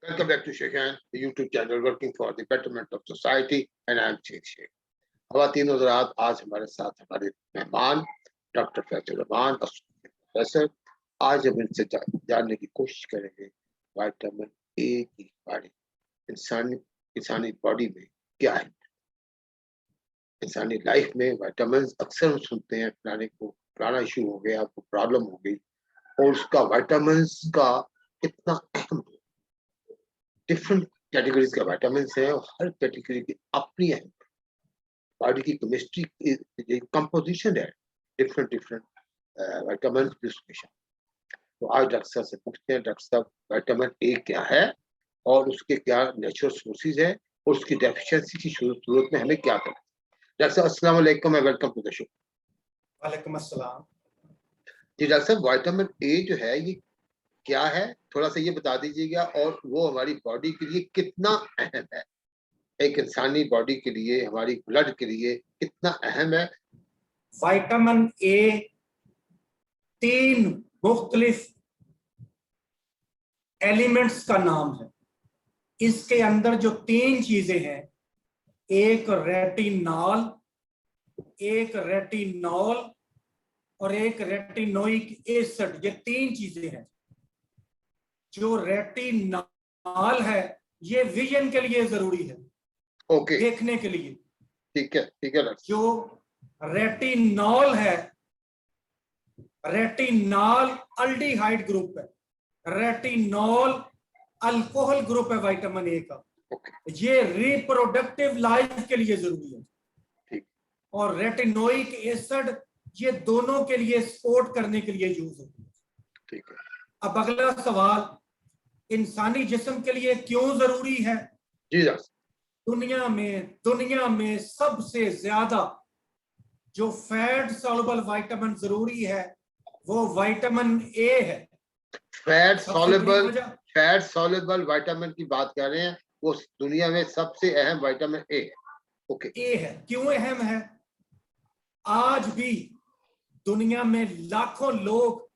Welcome back to Shekhan, the YouTube channel working for the betterment of society, and I am Sheikh. ख़वातीन और हज़रात, आज हमारे साथ हमारे मेहमान डॉक्टर फैसल रहमान प्रोफेसर। आज हम इनसे जानने की कोशिश करेंगे विटामिन ए की बारे इंसानी बॉडी में क्या है। इंसानी लाइफ में विटामिन अक्सर हम सुनते हैं फलाना इशू हो गया, आपको प्रॉब्लम हो गई, और उसका विटामिन का कितना अहम है। डिफरेंट कैटेगरीज का विटामिन है और हर कैटेगरी की अपनी अहम बॉडी की केमिस्ट्री कंपोजिशन है, डिफरेंट विटामिन डिस्ट्रीब्यूशन। तो आज डॉक्टर साहब से पूछते हैं, डॉक्टर साहब विटामिन ए क्या है और उसके क्या नेचुरल सोर्सेज है और उसकी डेफिशिएंसी की सूरत में हमें क्या करना है। डॉक्टर साहब अस्सलाम वालेकुम, वेलकम टू द शो। वालेकुम अस्सलाम। जी डॉक्टर साहब, विटामिन ए जो है ये क्या है, थोड़ा सा ये बता दीजिएगा, और वो हमारी बॉडी के लिए कितना अहम है, एक इंसानी बॉडी के लिए, हमारी ब्लड के लिए कितना अहम है। विटामिन ए 3 मुख्तलिफ एलिमेंट्स का नाम है। इसके अंदर जो 3 चीजें हैं, एक रेटिनॉल और एक रेटिनोइक एसिड, ये 3 चीजें हैं। जो रेटिनॉल है ये विजन के लिए जरूरी है, ओके, देखने के लिए। ठीक है। जो रेटिनॉल है, रेटिनॉल अल्डिहाइड ग्रुप है, रेटिनॉल अल्कोहल ग्रुप है विटामिन ए का। ये रिप्रोडक्टिव लाइफ के लिए जरूरी है। ठीक। और रेटिनोइक एसिड ये दोनों के लिए सपोर्ट करने के लिए यूज होती है। ठीक है। अब अगला सवाल, इंसानी जिस्म के लिए क्यों जरूरी है? जी दुनिया में सबसे ज्यादा जो फैट सॉल्युबल विटामिन जरूरी है वो विटामिन ए है। फैट सॉल्युबल विटामिन की बात कर रहे हैं, वो दुनिया में सबसे अहम विटामिन ए है। ओके, ए है। क्यों अहम है? आज भी दुनिया में लाखों लोग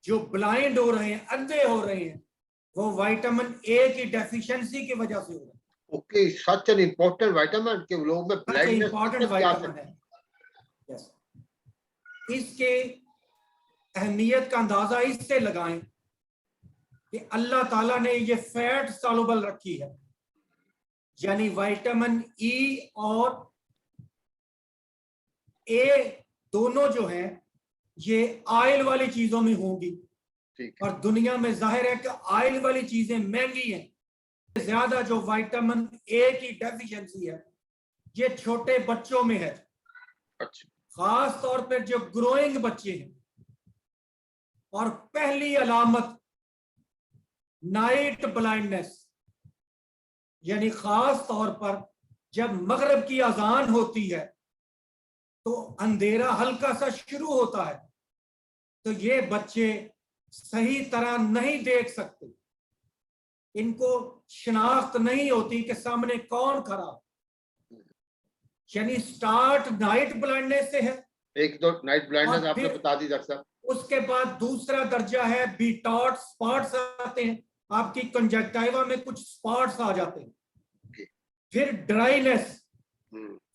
जो ब्लाइंड हो रहे हैं, अंधे हो रहे हैं, वो विटामिन ए की डेफिशिएंसी की वजह से हो रहा है। Okay, such an important vitamin के लोग में ब्लाइंडनेस इंपॉर्टेंट विटामिन है। यस, इसके अहमियत का अंदाजा इससे लगाएं कि अल्लाह ताला ने ये फैट सॉल्युबल रखी है, यानी विटामिन ई और ए दोनों जो हैं ये ऑयल वाली चीजों में होंगी। और दुनिया में जाहिर है कि ऑयल वाली चीजें महंगी हैं। ज्यादा जो विटामिन ए की डेफिशिएंसी है ये छोटे बच्चों में है। अच्छा। खास तौर पर जो ग्रोइंग बच्चे हैं। और पहली अलामत नाइट ब्लाइंडनेस, यानी खास तौर पर जब मगरिब की अजान होती है तो अंधेरा हल्का सा शुरू होता है, तो ये बच्चे सही तरह नहीं देख सकते, इनको शिनाख्त नहीं होती कि सामने कौन खड़ा। यानी स्टार्ट नाइट ब्लाइंडनेस से है। एक दो नाइट ब्लाइंडनेस आपने बता दी डॉक्टर साहब। उसके बाद दूसरा दर्जा है बीटॉट, स्पॉट्स आते हैं, आपकी कंजक्टिवा में कुछ स्पॉट्स आ जाते हैं। फिर ड्राइनेस,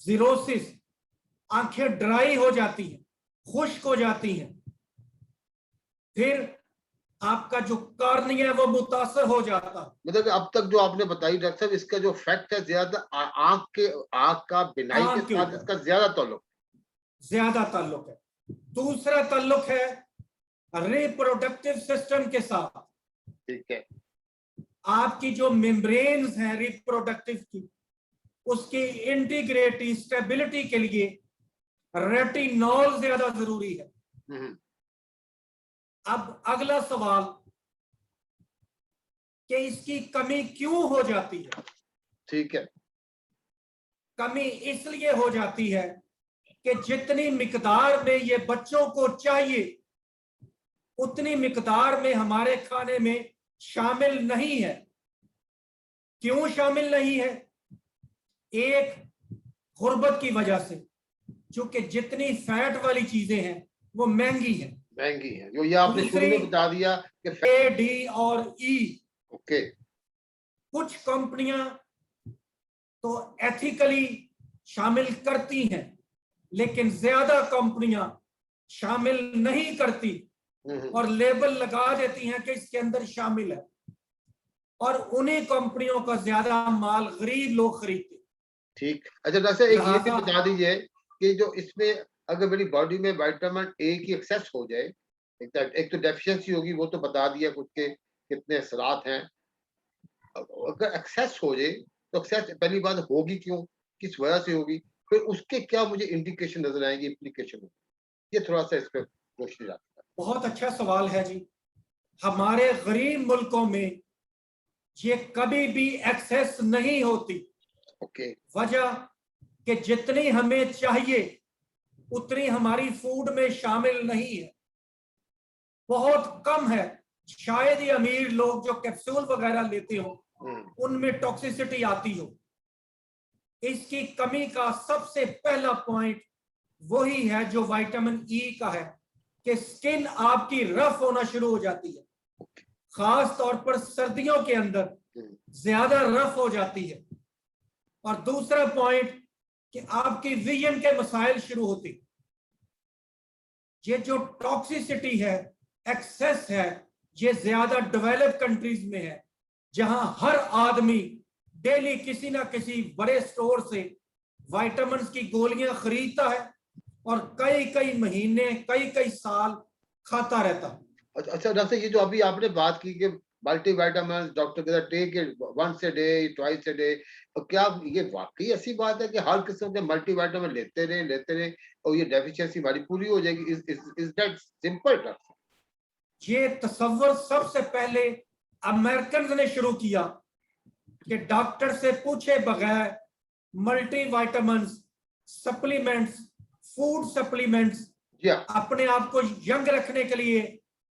जीरोसिस, आंखें ड्राई हो जाती हैं, खुश्क हो जाती हैं। फिर आपका जो कॉर्निया है वो मुतासर हो जाता है। मतलब अब तक जो आपने बताई डॉक्टर साहब, इसका जो फैक्ट है ज्यादा आंख का बिनाई के साथ इसका ज्यादा ताल्लुक है। दूसरा ताल्लुक है रिप्रोडक्टिव सिस्टम के साथ। ठीक है। आपकी जो मेम्ब्रेन्स हैं रिप्रोडक्टिव की, उसकी इंटीग्रिटी, स्टेबिलिटी के लिए रेटिनॉल ज्यादा जरूरी है। अब अगला सवाल कि इसकी कमी क्यों हो जाती है? ठीक है। कमी इसलिए हो जाती है कि जितनी मिकदार में ये बच्चों को चाहिए उतनी मिकदार में हमारे खाने में शामिल नहीं है। क्यों शामिल नहीं है? एक, गुर्बत की वजह से, क्योंकि जितनी फैट वाली चीजें हैं वो महंगी हैं। जो ये आपने शुरू में बता दिया कि ए, डी और ई। ओके। कुछ कंपनियां तो एथिकली शामिल करती हैं, लेकिन ज्यादा कंपनियां शामिल नहीं करती और लेबल लगा देती हैं कि इसके अंदर शामिल है, और उन्हीं कंपनियों का ज्यादा माल गरीब लोग खरीदते। ठीक। अच्छा डॉक्टर साहब, एक ये भी लिहाजा बता दीजिए कि जो इसमें अगर मेरी बॉडी में विटामिन ए की एक्सेस हो जाए, एक तो डेफिशिएंसी होगी, वो तो बता दिया कुछ के कितने असरात हैं। अगर एक्सेस हो जाए तो एक्सेस पहली बात होगी क्यों, किस वजह से होगी, फिर उसके क्या मुझे इंडिकेशन नजर आएंगे, इम्प्लीकेशन होगी, ये थोड़ा सा इस पर रोशनी डालता है। बहुत अच्छा सवाल है जी। हमारे गरीब मुल्कों में ये कभी भी एक्सेस नहीं होती। ओके। वजह कि जितनी हमें चाहिए उतनी हमारी फूड में शामिल नहीं है, बहुत कम है। शायद ही अमीर लोग जो कैप्सूल वगैरह लेते हो उनमें टॉक्सिसिटी आती हो। इसकी कमी का सबसे पहला पॉइंट वही है जो विटामिन ई का है कि स्किन आपकी रफ होना शुरू हो जाती है, खास तौर पर सर्दियों के अंदर ज्यादा रफ हो जाती है। और दूसरा पॉइंट कि आपकी विजन के मसाइल शुरू होते। ये जो टॉक्सिसिटी है, एक्सेस है, ये ज्यादा डेवलप कंट्रीज में है, जहां हर आदमी डेली किसी ना किसी बड़े स्टोर से विटामिन की गोलियां खरीदता है और कई कई महीने कई कई साल खाता रहता है। अच्छा डॉक्टर, ये जो अभी आपने बात की कि मल्टीविटामिन डॉक्टर कहता take it once a day, twice a day, तो क्या ये वाकई ऐसी बात है कि हर किस्म के मल्टीविटामिन लेते रहे और ये डेफिशिएंसी हमारी पूरी हो जाएगी? Is that simple doctor? ये तसव्वुर सबसे पहले अमेरिकन ने शुरू किया कि डॉक्टर से पूछे बगैर मल्टीविटामिन सप्लीमेंट्स, फूड सप्लीमेंट्स अपने आप को यंग रखने के लिए,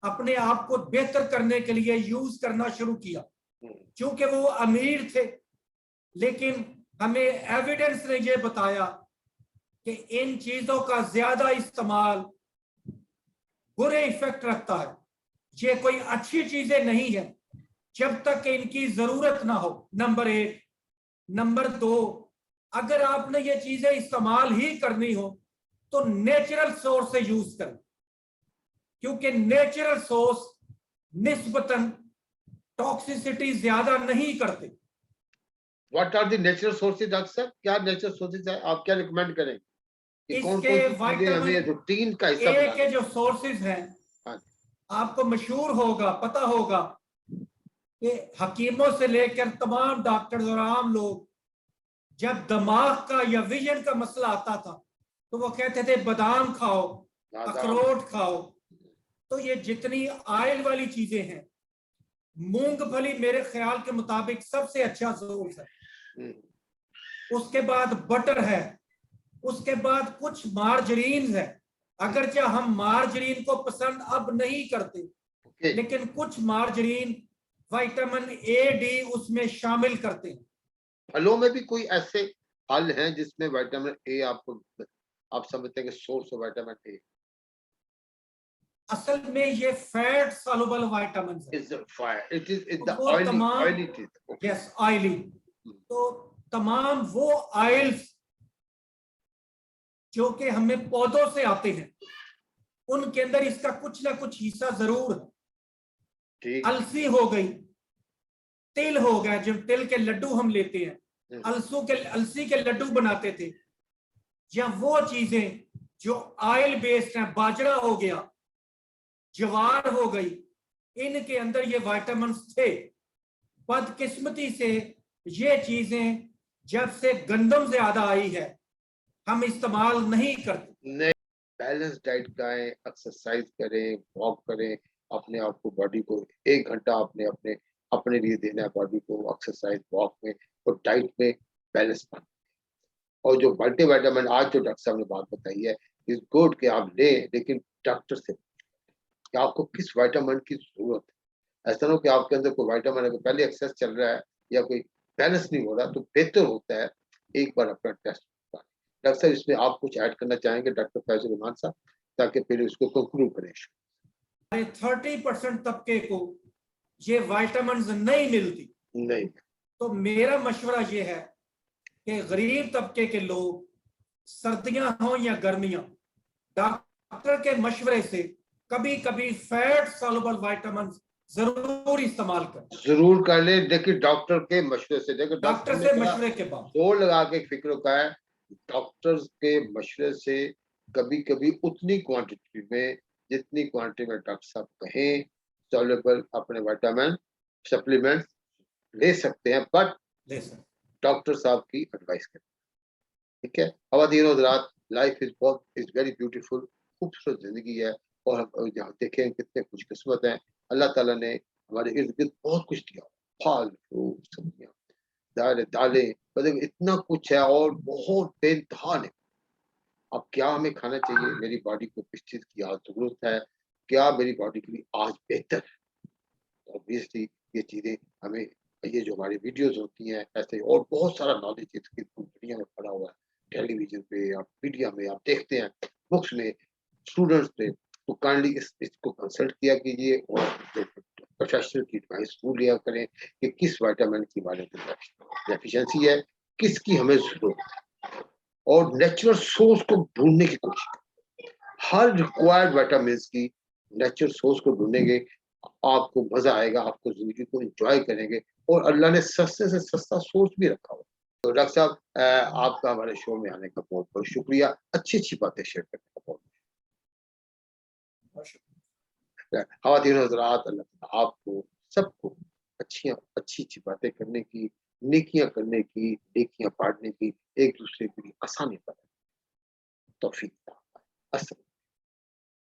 अपने आप को बेहतर करने के लिए यूज करना शुरू किया। क्योंकि वो अमीर थे, लेकिन हमें एविडेंस ने ये बताया कि इन चीजों का ज्यादा इस्तेमाल बुरे इफेक्ट रखता है। ये कोई अच्छी चीजें नहीं है जब तक इनकी जरूरत ना हो, नंबर एक। नंबर दो, अगर आपने ये चीजें इस्तेमाल ही करनी हो तो नेचुरल सोर्स से यूज करें, क्योंकि नेचुरल सोर्स निस्बतन टॉक्सिसिटी ज्यादा नहीं करते। What are the natural sources doctor साहब? क्या नेचुरल सोर्सेज है, आप क्या रिकमेंड करें कि कौन इसके कौन सी चीजें हमें रूटीन का हिस्सा ए बना के जो सोर्सेज हैं, आपको मशहूर होगा, पता होगा कि हकीमों से लेकर तमाम डॉक्टर्स और आम लोग जब दिमाग का या विजन का मसला आता था तो वो कहते थे बादाम खाओ, अखरोट खाओ। तो ये जितनी ऑयल वाली चीजें हैं, मूंगफली मेरे ख्याल के मुताबिक सबसे अच्छा सोर्स है। उसके बाद बटर है, उसके बाद कुछ मार्जरीन है। अगरचे हम मार्जरीन को पसंद अब नहीं करते, लेकिन कुछ मार्जरीन विटामिन ए डी उसमें शामिल करते हैं। फलों में भी कोई ऐसे फल हैं जिसमें विटामिन ए आपको आप समझते हैं कि सोर्स ऑफ विटामिन ए? असल में ये फैट सॉल्युबल विटामिन है। इट द वो तमाम ऑयली चीज। Yes, oily. तो तमाम वो ऑयल्स जो कि हमें पौधों से आते हैं, उनके अंदर इसका कुछ ना कुछ हिस्सा जरूर है। अलसी हो गई, तिल हो गया, जो तिल के लड्डू हम लेते हैं, अलसी के लड्डू बनाते थे, या वो चीजें जो ऑयल बेस्ड हैं, बाजरा हो गया, ज्वार हो गई, इनके अंदर ये विटामिन थे। बदकिस्मती से ये चीजें जब से गंदम ज्यादा आई है हम इस्तेमाल नहीं करते। नहीं, बैलेंस डाइट खाएं, एक्सरसाइज करें, वॉक करें, अपने आप को, बॉडी को 1 घंटा आपने अपने अपने लिए देना है, बॉडी को एक्सरसाइज, वॉक में और डाइट में बैलेंस पाना। और जो मल्टीविटामिन आज जो डॉक्टर साहब ने बात बताई है, इज गुड कि आप लें, लेकिन डॉक्टर से कि आपको किस विटामिन की जरूरत है। ऐसा ना हो कि आपके अंदर कोई विटामिन है पहले एक्सेस चल रहा है या कोई बैलेंस नहीं हो रहा, तो बेहतर होता है एक बार अपना टेस्ट। डॉक्टर साहब, इसमें आप कुछ ऐड करना चाहेंगे डॉक्टर फैजल रहमान साहब, ताकि फिर इसको कंक्लूड करें? 30% तबके को ये विटामिन नहीं मिलती, नहीं। तो मेरा मशवरा ये है कि गरीब तबके के लोग सर्दियां हों या गर्मियां, डॉक्टर के मशवरे से कभी कभी फैट सॉल्युबल विटामिन जरूर इस्तेमाल करें, जरूर कर ले, देखिए डॉक्टर के मशवरे से। देखो डॉक्टर डॉक्टर से ने मशवरे के बाद। जोर लगा के फिक्र का है, डॉक्टर्स के मशवरे से कभी कभी उतनी क्वांटिटी में, जितनी क्वांटिटी में डॉक्टर साहब कहें, सॉल्युबल अपने विटामिन सप्लीमेंट ले सकते हैं, बट ले सर, डॉक्टर साहब की एडवाइस करें। ठीक है, ख़वातीन और हज़रात, लाइफ इज वेरी ब्यूटीफुल, खूबसूरत जिंदगी है। और हम जहाँ देखें कितने खुशकिस्मत हैं, अल्लाह ताला ने हमारे इर्द गिर्द बहुत कुछ दिया, फल फ्रूट सब्जियाँ, दालें, मतलब इतना कुछ है और बहुत बेइंतहा है। अब क्या हमें खाना चाहिए, मेरी बॉडी को किस चीज़ की आज ज़रूरत है, क्या मेरी बॉडी के लिए आज बेहतर है। ऑब्वियसली ये चीज़ें हमें, ये जो हमारी वीडियोज़ होती हैं ऐसे और बहुत सारा नॉलेज इसकी दुनिया में पड़ा हुआ है। टेलीविज़न पे या मीडिया में आप देखते हैं, बुक्स में, स्टूडेंट्स ने, तो काइंडली इसको कंसल्ट किया कीजिए और जो प्रोफेशनल की एडवाइस वो लिया करें कि किस विटामिन की हमारे अंदर डेफिशिएंसी है, किसकी हमें ज़रूरत है, और नेचुरल सोर्स को ढूँढने की कोशिश करें। हर रिक्वायर्ड विटामिन्स की नेचुरल सोर्स को ढूँढेंगे, आपको मज़ा आएगा, आपको ज़िंदगी को एन्जॉय करेंगे, और अल्लाह ने सस्ते से सस्ता सोर्स भी रखा हुआ है। तो डॉक्टर साहब, आपका हमारे शो में आने का बहुत-बहुत शुक्रिया। अच्छी-अच्छी बातें शेयर करने का बहुत बहुत शुक्रिया। ख़वातीन और हज़रात, अल्लाह ताला आपको सबको अच्छी-अच्छी बातें करने की, नेकियां करने की, नेकियां बाँटने की, एक दूसरे के लिए आसानी बनाए, तौफीक अता फरमाए। अस्सलाम।